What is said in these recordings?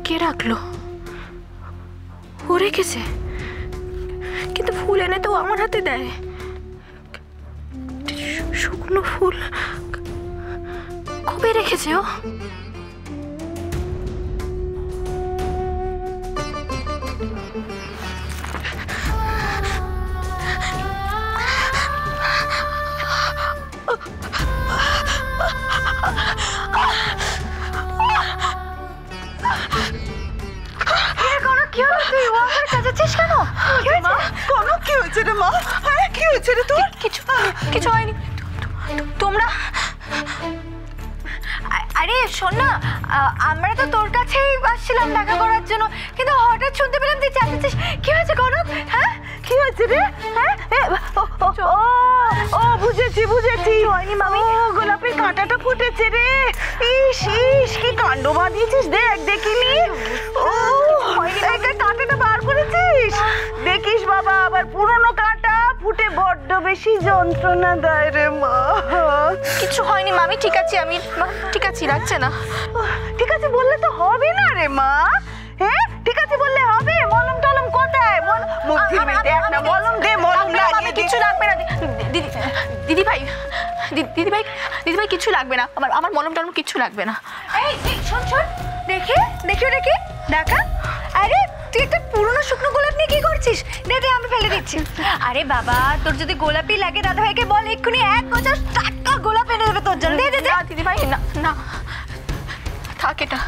কে রাখলো? ও রেখেছে, কিন্তু ফুল এনে তো আমার হাতে দেয়। শুকনো ফুল কবে রেখেছে ও? কিছু হয়নি। তোমরা আরে শোন না, আমরা তো তোর কাছেই আসছিলাম দেখা করার জন্য, কিন্তু হঠাৎ শুনতে পেলাম তুই চেঁচাচ্ছিস। কি হয়েছে কনক? হ্যাঁ কি হয়েছে রে? হ্যাঁ ও বুঝেছি বুঝেছি। হয়নি মামি, গোলাপের কাঁটাটা ফুটেছে রে। ইস ইস কি কাণ্ড বাঁধিয়েছিস, দেখ দেখিনি। ও কাঁটাটা বার করেছিস? দেখিস বাবা, আবার পুরনো কাঁটা ফুটে বড্ড বেশি যন্ত্রণা দেয় রে মা। কিছু হয়নি মামি, ঠিক আছে আমি ঠিক আছে, লাগছে না। ঠিক আছে বললে তো হবে না রে মা। হ্যাঁ ঠিক আছে বললে হবে? মলম টলম কোথায়? মুখ ধুয়ে দেখ না, মলম দে, মলম লাগিয়ে দে। কিছু লাগবে না দিদি ভাই, দিদি ভাই কিছু লাগবে না, আমার মলম টলম কিছু লাগবে না। এই শোন শোন, দেখি দেখি দেখি দেখা। আরে তুই একটা পুরনো শুকনো গোলাপ নিয়ে কি করছিস? দে দে, আমি ফেলে দিচ্ছি। আরে বাবা, তোর যদি গোলাপই লাগে দাদা ভাইকে বল, এক্ষুনি 1 বছর টাটকা গোলাপ এনে দেবে তোর জন্য। দে দে দে। দিদি ভাই না না থাক এটা।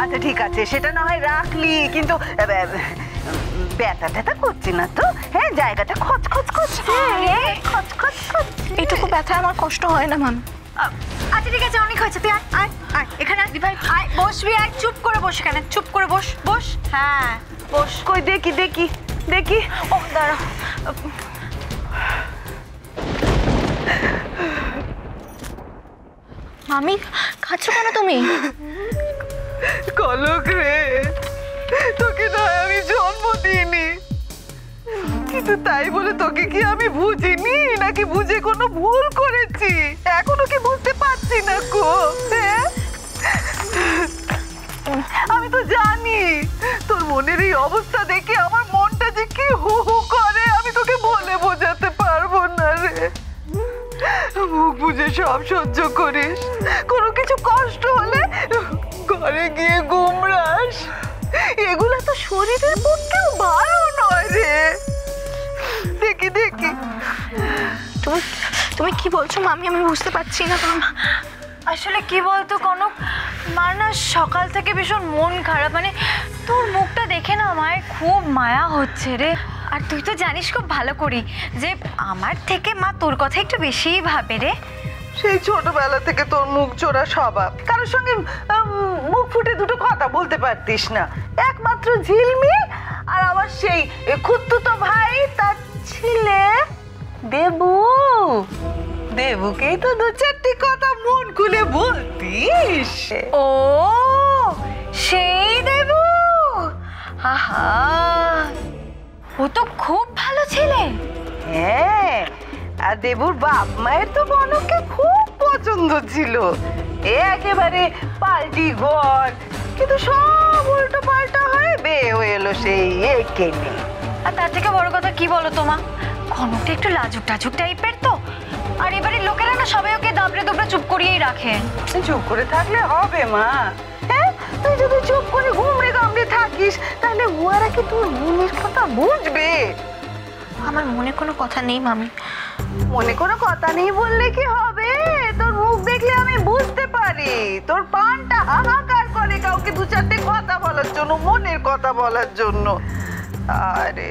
আচ্ছা ঠিক আছে, সেটা না হয় রাখলি, কিন্তু ব্যথা ট্যাথা করছি না তো? হ্যাঁ জায়গাটা খচখচ করছে, খচখচ করছে। এইটুকু ব্যথা আমার কষ্ট হয় না মান। আচ্ছা ঠিক আছে, অনেক হয়েছে, তুই আয় আয় এখানে। দিদি ভাই আয়, বসবি, আয় চুপ করে বস এখানে, চুপ করে বস বস। হ্যাঁ বস। কই দেখি দেখি দেখি। ও দাঁড়া। মামি খাচ্ছ কেন তুমি? কনক রে, তোকে না আমি জন্ম দিইনি, কিন্তু তাই বলে তোকে কি আমি বুঝিনি নাকি বুঝে কোনো ভুল করেছি? এখনো কি বুঝতে পারছি না গো? হ্যাঁ আমি তো জানি তোর মনের এই অবস্থা দেখে আমার মনটা যে কি হু হু করে, আমি তোকে বলে বোঝাতে পারবো না রে। মুখ বুঝে সব সহ্য করিস, কোনো কিছু কষ্ট হলে ঘরে গিয়ে গুমরাস, এগুলো তো শরীরের পক্ষেও ভালো নয় রে। দেখি দেখি। তুমি কি বলছো মামি? আমি বুঝতে পারছি না। আসলে কি বলতো কনক, মার না সকাল থেকে ভীষণ মন খারাপ, মানে তোর মুখটা দেখে না আমার খুব মায়া হচ্ছে রে। আর তুই তো জানিস খুব ভালো করি যে আমার থেকে মা তোর কথা একটু বেশিই ভাবে রে। সেই ছোটবেলা থেকে তোর মুখ চোরা স্বভাব, কারোর সঙ্গে মুখ ফুটে দুটো কথা বলতে পারতিস না। একমাত্র ঝিলমি আর আমার সেই খুতুতো ভাই, তার ছেলে দেবু, দেবুকেই তো 2-4টি কথা মন খুলে বলতিস। ও সেই দেবু, আহা ও তো খুব ভালো ছেলে। হ্যাঁ, আর দেবুর বাপ মায়ের তো বনকে খুব পছন্দ ছিল, একেবারে পাল্টি ঘর, কিন্তু সব উল্টো পাল্টা হয়ে বিয়ে হয়ে এলো সেই একেনে। আর তার থেকে বড় কথা কি বলো তোমা, কনকটা একটু লাজুক টাজুক টাইপের তো, আর এবারে লোকেরা না সবাই ওকে দাবড়ে দুবড়ে চুপ করিয়েই রাখে। চুপ করে থাকলে হবে মা? হ্যাঁ তুই যদি চুপ করে ঘুমড়ে গামড়ে থাকিস তাহলে ওরা কি তোর মনের কথা বুঝবে? আমার মনে কোনো কথা নেই মামি। মনে কোনো কথা নেই বললে কি হবে? তোর মুখ দেখলে আমি বুঝতে পারি তোর প্রাণটা হাহাকার করে কাউকে 2-4টে কথা বলার জন্য, মনের কথা বলার জন্য। আরে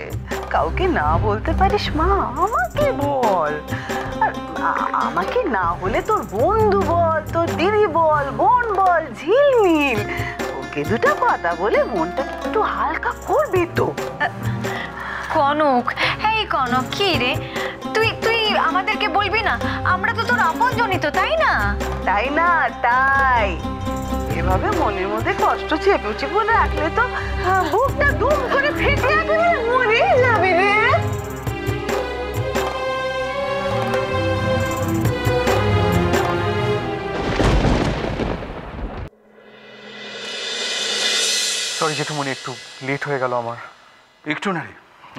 কাউকে না বলতে পারিস মা, আমাকে বল। আর আমাকে না হলে তোর বন্ধু বল, তোর দিদি বল, বোন বল, ঝিলমিল, ওকে 2টা কথা বলে মনটা একটু হালকা করবি তো। কনক, এই কনক কি রে, তুই তুই আমাদেরকে বলবি না? আমরা তো তোর আপনজনই তো, তাই না? তাই না? তাই এভাবে মনের মধ্যে কষ্ট চেপে চেপে রাখলে তো বুকটা দুম করে ফেটে একেবারে মরে যাবে রে। সরি জেঠুমনি, একটু লেট হয়ে গেল আমার। একটু না রে,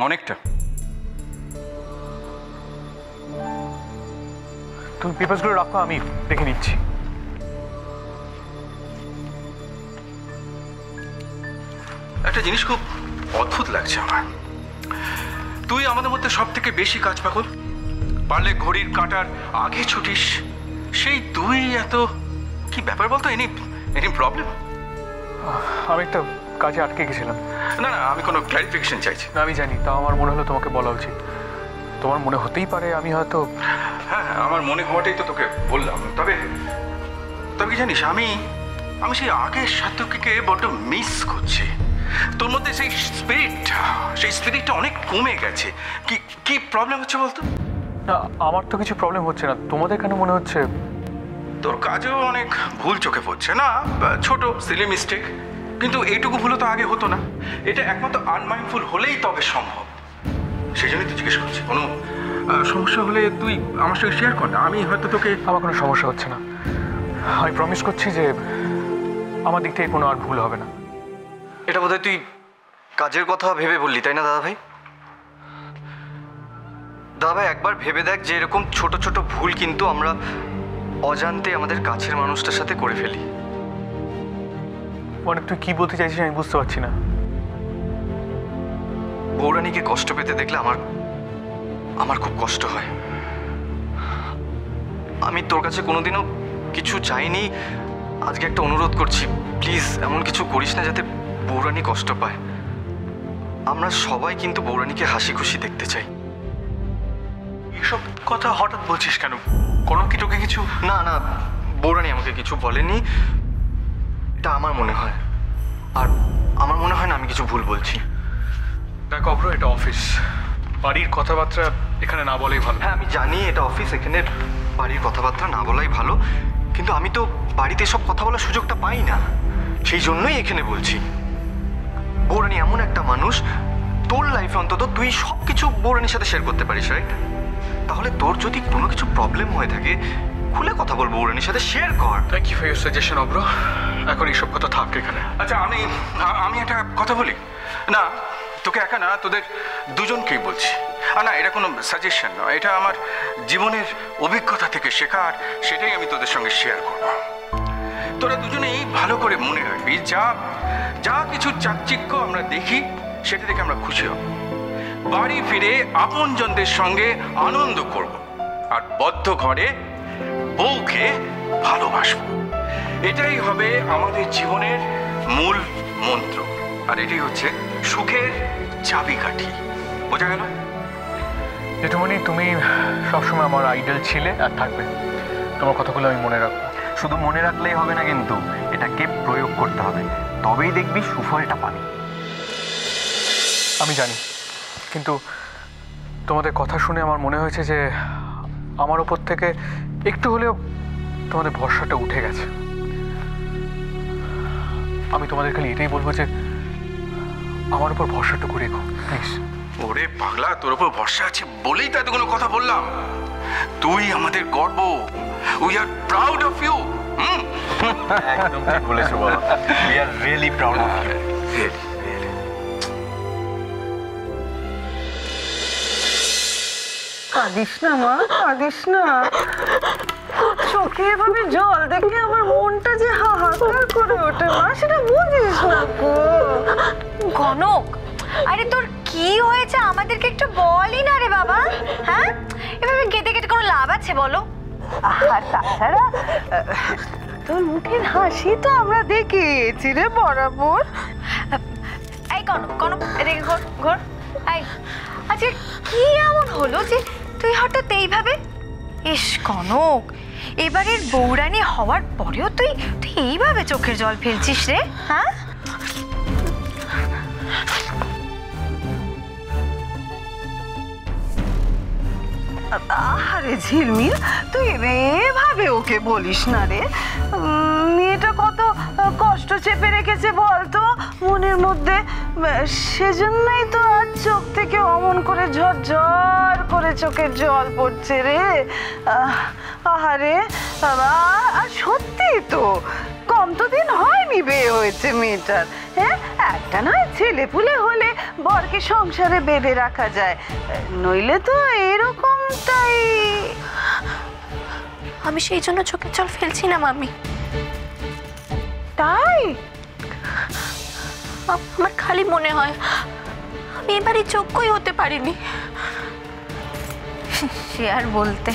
অনেকটা। তুমি পেপারসগুলো রাখো, আমি দেখে নিচ্ছি। একটা জিনিস খুব অদ্ভুত লাগছে আমার। তুই আমাদের মধ্যে সব থেকে বেশি কাজ পাগল, পারলে ঘড়ির কাঁটার আগে ছুটিস, সেই তুই এত কি ব্যাপার বলতো? Any any problem? আমি একটা কাজে আটকে গেছিলাম। না না, আমি কোনো ক্ল্যারিফিকেশন চাইছি না, আমি জানি, তাও আমার মনে হলো তোমাকে বলা উচিত। তোমার মনে হতেই পারে আমি হয়তো... হ্যাঁ, আমার মনে হওয়াটাই তো তোকে বললাম। তবে তবে কি জানিস, আমি সেই আগের সাত্বিককে বড্ড মিস করছি। তোর মধ্যে সেই স্পিরিটটা অনেক কমে গেছে। কি কি প্রবলেম হচ্ছে বলতো? না, আমার তো কিছু প্রবলেম হচ্ছে না, তোমাদের কেন মনে হচ্ছে? তোর কাজেও অনেক ভুল চোখে পড়ছে না, ছোট সিলি মিস্টেক, কিন্তু এইটুকু ভুলও তো আগে হতো না। এটা একমাত্র আনমাইন্ডফুল হলেই তবে সম্ভব। সেই জন্যই তুই জিজ্ঞেস করছি, কোনো সমস্যা হলে তুই আমার সঙ্গে শেয়ার কর না, আমি হয়তো তোকে... আমার কোনো সমস্যা হচ্ছে না, আমি প্রমিস করছি যে আমার দিক থেকে কোনো আর ভুল হবে না। এটা বোধহয় তুই কাজের কথা ভেবে বললি, তাই না দাদা ভাই? দাদা ভাই, একবার ভেবে দেখ যে এরকম ছোট ছোট ভুল কিন্তু আমরা অজান্তে আমাদের কাছের মানুষটার সাথে করে ফেলি। মানে তুই কি বলতে চাইছিস আমি বুঝতে পারছি না। বৌরানীকে কষ্ট পেতে দেখলে আমার খুব কষ্ট হয়। আমি তোর কাছে কোনোদিনও কিছু চাইনি, আজকে একটা অনুরোধ করছি, প্লিজ এমন কিছু করিস না যাতে বৌরানী কষ্ট পায়। আমরা সবাই কিন্তু বৌরানীকে হাসি খুশি দেখতে চাই। এসব কথা হঠাৎ বলছিস কেন? কোনো কি তোকে কিছু... না না, বৌরানী আমাকে কিছু বলেনি, এটা আমার মনে হয়। আর আমার মনে হয় না আমি কিছু ভুল বলছি। দেখ অব্র, এটা অফিস, বাড়ির কথাবার্তা এখানে না বলাই ভালো। হ্যাঁ আমি জানি এটা অফিস, এখানে বাড়ির কথাবার্তা না বলাই ভালো, কিন্তু আমি তো বাড়িতে সব কথা বলার সুযোগটা পাই না, সেই জন্যই এখানে বলছি। বৌরানী এমন একটা মানুষ, তোর লাইফে অন্তত তুই সব কিছু বৌরানীর সাথে শেয়ার করতে পারিস, রাইট? তাহলে তোর যদি কোনো কিছু প্রবলেম হয়ে থাকে খুলে কথা বল, বৌরানীর সাথে শেয়ার কর। Thank you for your suggestion Abhra, এখন এইসব কথা থাক এখানে। আচ্ছা, আমি একটা কথা বলি না, তোকে একা না, তোদের দুজনকেই বলছি। আর না, এটা কোনো সাজেশন নয়, এটা আমার জীবনের অভিজ্ঞতা থেকে শেখা, আর সেটাই আমি তোদের সঙ্গে শেয়ার করব। তোরা দুজনেই ভালো করে মনে রাখবি, যা কিছু চাকচিক্য আমরা দেখি সেটা দেখে আমরা খুশি হব, বাড়ি ফিরে আপনজনদের সঙ্গে আনন্দ করব, আর বদ্ধ ঘরে বউকে ভালোবাসবো। এটাই হবে আমাদের জীবনের মূল মন্ত্র, আর এটাই হচ্ছে সুখের চাবিকাঠি। বোঝা গেল? জেঠুমনি, তুমি সবসময় আমার আইডল ছিলে আর থাকবে, তোমার কথাগুলো আমি মনে রাখবো। শুধু মনে রাখলেই হবে না, কিন্তু এটাকে প্রয়োগ করতে হবে, তবেই দেখবি সুফলটা পাবি। আমি জানি, কিন্তু তোমাদের কথা শুনে আমার মনে হয়েছে যে আমার ওপর থেকে একটু হলেও তোমাদের ভরসাটা উঠে গেছে। আমি তোমাদের খালি এটাই বলবো যে আমার উপর ভরসাটুকু রেখো প্লিজ। ওরে পাগলা, তোর উপর ভরসা আছে বলেই তো এতগুলো কথা বললাম। তুই আমাদের গর্ব, we are proud of you. একদম ঠিক বলেছো বাবা, we are really proud of you. কাঁদিস না মা, কাঁদিস না। চোখে এভাবে জল দেখে আমার মনটা যে হাহাকার করে ওঠে মা, সেটা বুঝিস না গো। কনক, আরে তোর কি হয়েছে আমাদেরকে একটু বলই না রে বাবা। হ্যাঁ, এভাবে কেটে কেটে কোনো লাভ আছে বলো? আর তাছাড়া তোর মুখের হাসি তো আমরা দেখেছি রে বরাবর। এই কনক, কনক এদিকে ঘোর ঘোর। এই আচ্ছা, কি এমন হলো যে তুই হঠাৎ এইভাবে? ইস কনক, এবারের বৌরানী হওয়ার পরেও তুই এইভাবে চোখের জল ফেলছিস রে? হ্যাঁ, আরে ঝিলমিল, তুই এভাবে ওকে বলিস না রে। মেয়েটা কত কষ্ট চেপে রেখেছে বলতো মনের মধ্যে, সেজন্যই তো আজ চোখ থেকে অমন করে ঝরঝর করে চোখের জল পড়ছে রে। আহারে বাবা, আর সত্যি তো কম তো দিন হয়নি বিয়ে হয়েছে মেয়েটার। হ্যাঁ, একটা নয় ছেলে পুলে হলে বরকে সংসারে বেঁধে রাখা যায়, নইলে তো এরকমটাই। আমি সেই জন্য চোখের জল ফেলছি না মামি। তাই আমার খালি মনে হয় আমি এবারই যোগ্যই হতে পারিনি। সে আর বলতে।